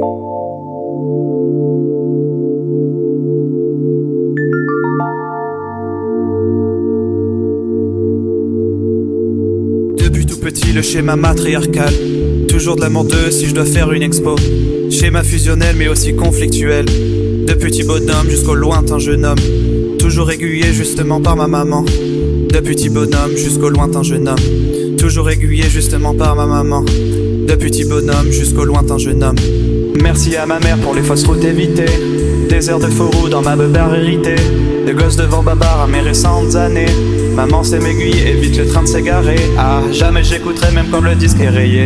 Depuis tout petit, le schéma matriarcal. Toujours de l'amour d'eux si je dois faire une expo. Schéma fusionnel mais aussi conflictuel. De petit bonhomme jusqu'au lointain jeune homme. Toujours aiguillé justement par ma maman. De petit bonhomme jusqu'au lointain jeune homme. Toujours aiguillé justement par ma maman. De petit bonhomme jusqu'au lointain jeune homme. Merci à ma mère pour les fausses routes évitées. Des airs de faux roues dans ma beubare héritée. De gosses devant babar à mes récentes années. Maman sait m'aiguiller, évite le train de s'égarer. Ah, jamais j'écouterai même quand le disque est rayé.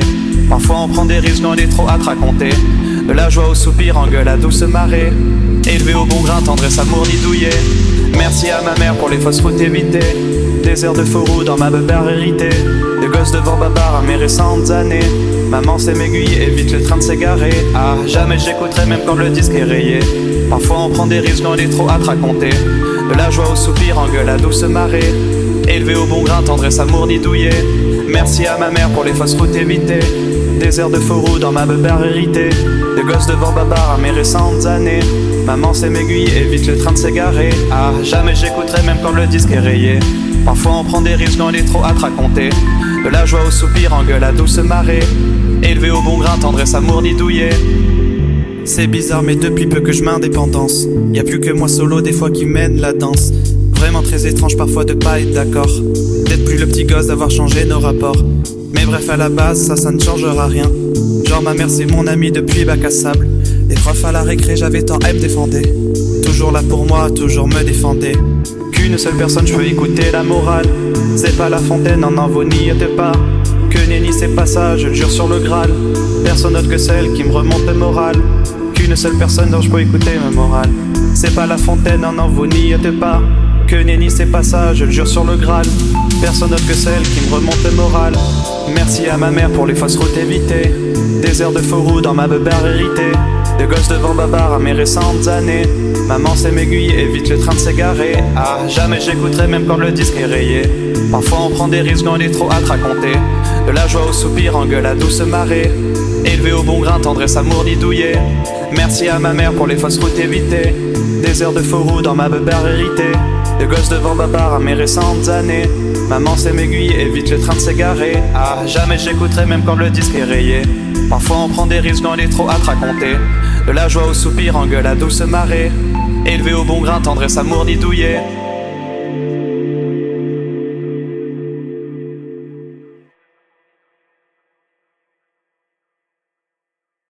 Parfois on prend des risques, on est trop hâte raconter. De la joie au soupir, en gueule à douce marée. Élevé au bon grain, tendresse, amour nidouillé. Merci à ma mère pour les fausses routes évitées. Des airs de faux roues dans ma beubare héritée. De gosses devant babar à mes récentes années. Maman sait m'aiguiller, évite le train de s'égarer. Ah, jamais j'écouterai même quand le disque est rayé. Parfois on prend des risques, on est trop hâte raconter. De la joie au soupir, en gueule à douce marée. Élevé au bon grain, tendresse, amour nidouillé. Merci à ma mère pour les fausses routes évitées. Des airs de faux roues dans ma beubare héritée. De gosses devant babar à mes récentes années. Maman sait m'aiguiller, évite le train de s'égarer. Ah, jamais j'écouterai même quand le disque est rayé. Parfois on prend des risques, on est trop hâte raconter. De la joie au soupir, en gueule à douce marée. Élevé au bon grain, tendresse, amour nidouillé. C'est bizarre mais depuis peu que je m'indépendance. Y a plus que moi solo des fois qui mène la danse. Vraiment très étrange parfois de pas être d'accord. D'être plus le petit gosse, d'avoir changé nos rapports. Mais bref à la base ça ne changera rien. Genre ma mère c'est mon amie depuis bac à sable. Les profs à la récré j'avais tant elle me défendait. Toujours là pour moi, toujours me défendait. Qu'une seule personne je peux écouter la morale. C'est pas la fontaine, en vous n'y êtes pas. Que nenni c'est pas ça, je le jure sur le Graal. Personne autre que celle qui me remonte le moral. Qu'une seule personne dont je peux écouter ma morale. C'est pas la fontaine, non vous n'y êtes pas. Que nenni c'est pas ça, je le jure sur le Graal. Personne autre que celle qui me remonte le moral. Merci à ma mère pour les fausses routes évitées. Des airs de faux roues dans ma beubare héritée. De gosses devant babar à mes récentes années. Maman sait m'aiguiller, évite le train de s'égarer. Ah, jamais j'écouterai même quand le disque est rayé. Parfois on prend des risques, on est trop hâte raconter. De la joie au soupir, en gueule à douce marée. Élevé au bon grain, tendresse, amour nidouillé. Merci à ma mère pour les fausses routes évitées. Des airs de faux roues dans ma beubare héritée. De gosses devant babar à mes récentes années. Maman sait m'aiguiller, évite le train de s'égarer. Ah, jamais j'écouterai même quand le disque est rayé. Parfois on prend des risques, on est trop hâte raconter. De la joie au soupir, en gueule à douce marée. Élevé au bon grain, tendresse, amour nidouillé.